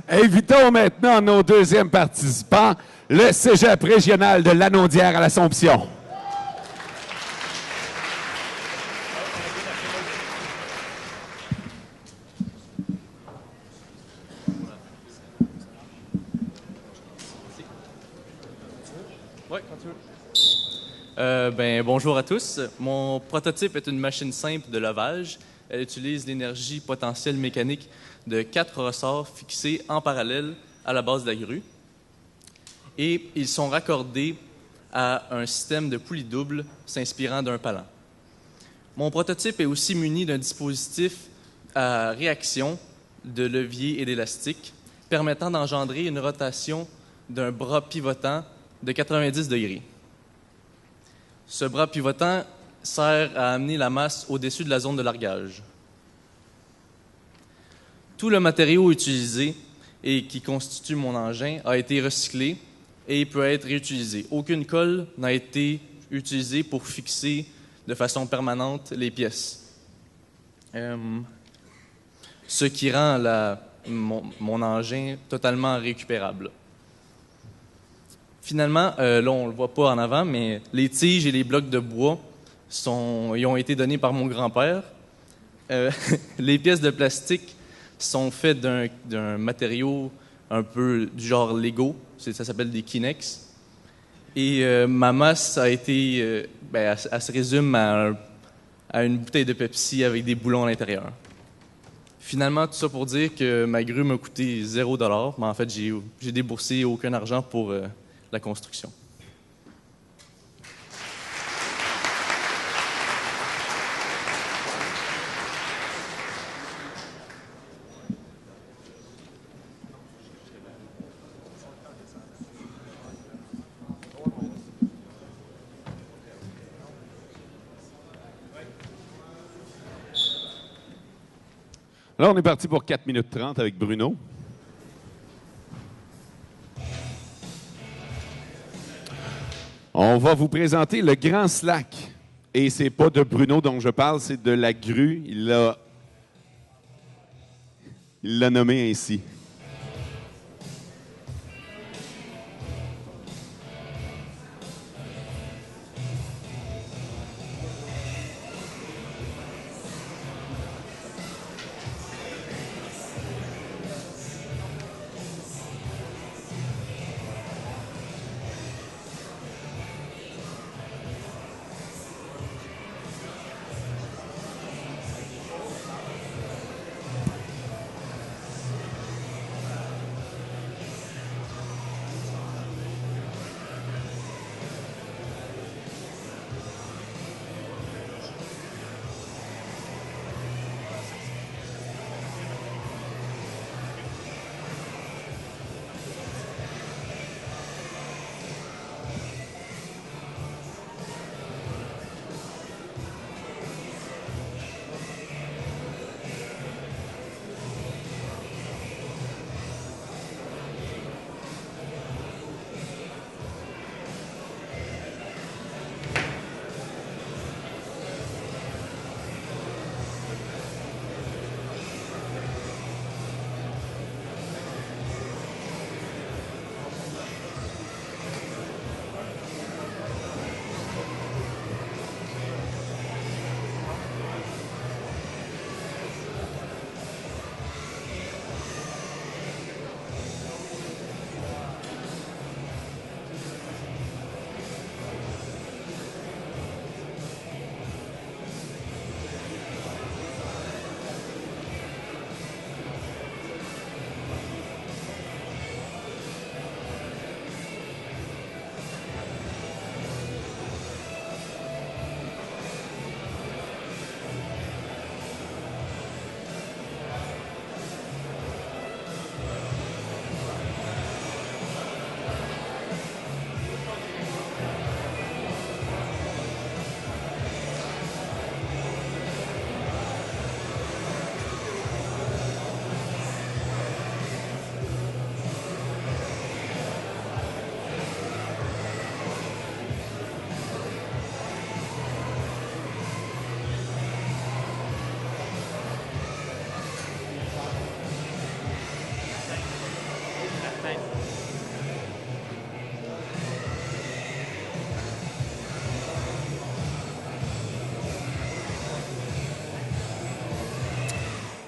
Invitons maintenant nos deuxièmes participants, le Cégep régional de Lanaudière à l'Assomption. Bonjour à tous. Mon prototype est une machine simple de levage. Elle utilise l'énergie potentielle mécanique de 4 ressorts fixés en parallèle à la base de la grue. Et ils sont raccordés à un système de poulies doubles s'inspirant d'un palan. Mon prototype est aussi muni d'un dispositif à réaction de levier et d'élastique permettant d'engendrer une rotation d'un bras pivotant de 90 degrés. Ce bras pivotant sert à amener la masse au-dessus de la zone de largage. Tout le matériau utilisé et qui constitue mon engin a été recyclé et peut être réutilisé. Aucune colle n'a été utilisée pour fixer de façon permanente les pièces. Ce qui rend mon engin totalement récupérable. Finalement, là, on ne le voit pas en avant, mais les tiges et les blocs de bois ils ont été donnés par mon grand-père. Les pièces de plastique sont faites d'un matériau un peu du genre Lego. Ça s'appelle des Kinex. Et ma masse a été... elle se résume à une bouteille de Pepsi avec des boulons à l'intérieur. Finalement, tout ça pour dire que ma grue m'a coûté 0$, mais en fait, j'ai déboursé aucun argent pour la construction. Là, on est parti pour 4 minutes 30 avec Bruno. On va vous présenter le grand slack. Et c'est pas de Bruno dont je parle, c'est de la grue. Il l'a nommé ainsi.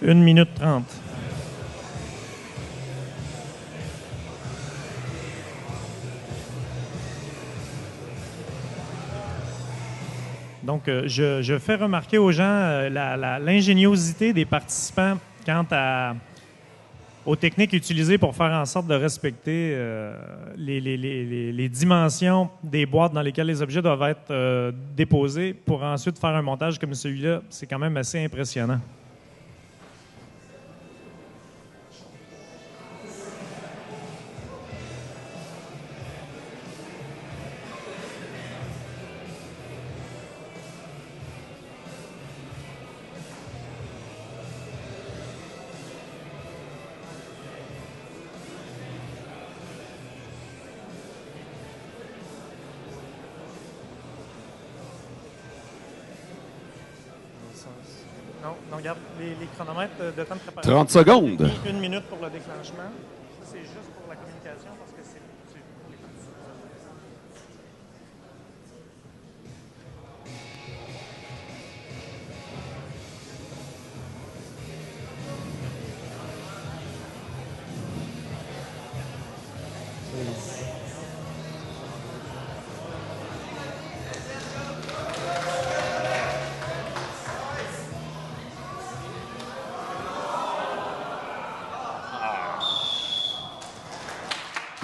1 minute 30. Donc, je fais remarquer aux gens l'ingéniosité des participants quant aux techniques utilisées pour faire en sorte de respecter les dimensions des boîtes dans lesquelles les objets doivent être déposés pour ensuite faire un montage comme celui-là. C'est quand même assez impressionnant. Non, regarde, les chronomètres de temps de préparation. 30 secondes. 1 minute pour le déclenchement. Ça, c'est juste pour la communication parce que c'est...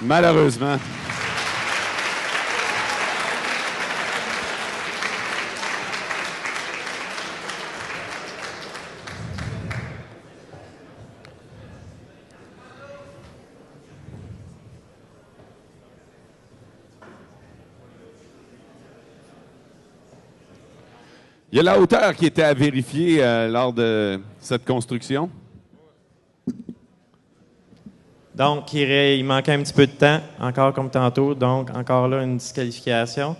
Malheureusement. Il y a la hauteur qui était à vérifier lors de cette construction. Donc, il manquait un petit peu de temps, encore comme tantôt. Donc, encore là, une disqualification.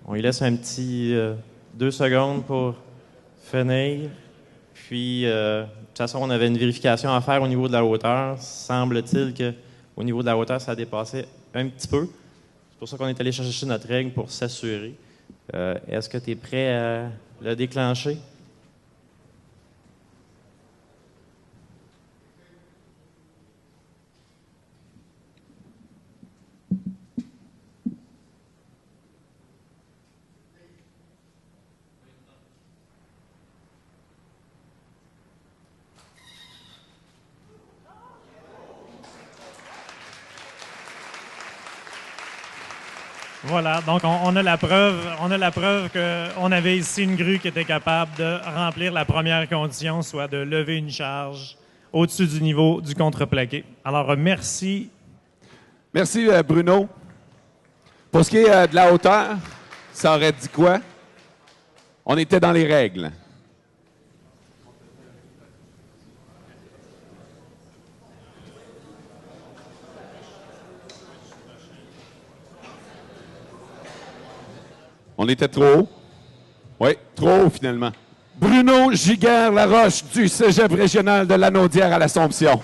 On lui laisse un petit 2 secondes pour finir. Puis, de toute façon, on avait une vérification à faire au niveau de la hauteur. Semble-t-il qu'au niveau de la hauteur, ça a dépassé un petit peu. C'est pour ça qu'on est allé chercher notre règle pour s'assurer. Est-ce que tu es prêt à le déclencher? Voilà, donc on a la preuve qu'on avait ici une grue qui était capable de remplir la première condition, soit de lever une charge au-dessus du niveau du contreplaqué. Alors, merci. Merci, Bruno. Pour ce qui est de la hauteur, ça aurait dit quoi? On était dans les règles. On était trop haut? Oui, trop haut finalement. Bruno Giguère-Laroche du Cégep régional de Lanaudière à l'Assomption.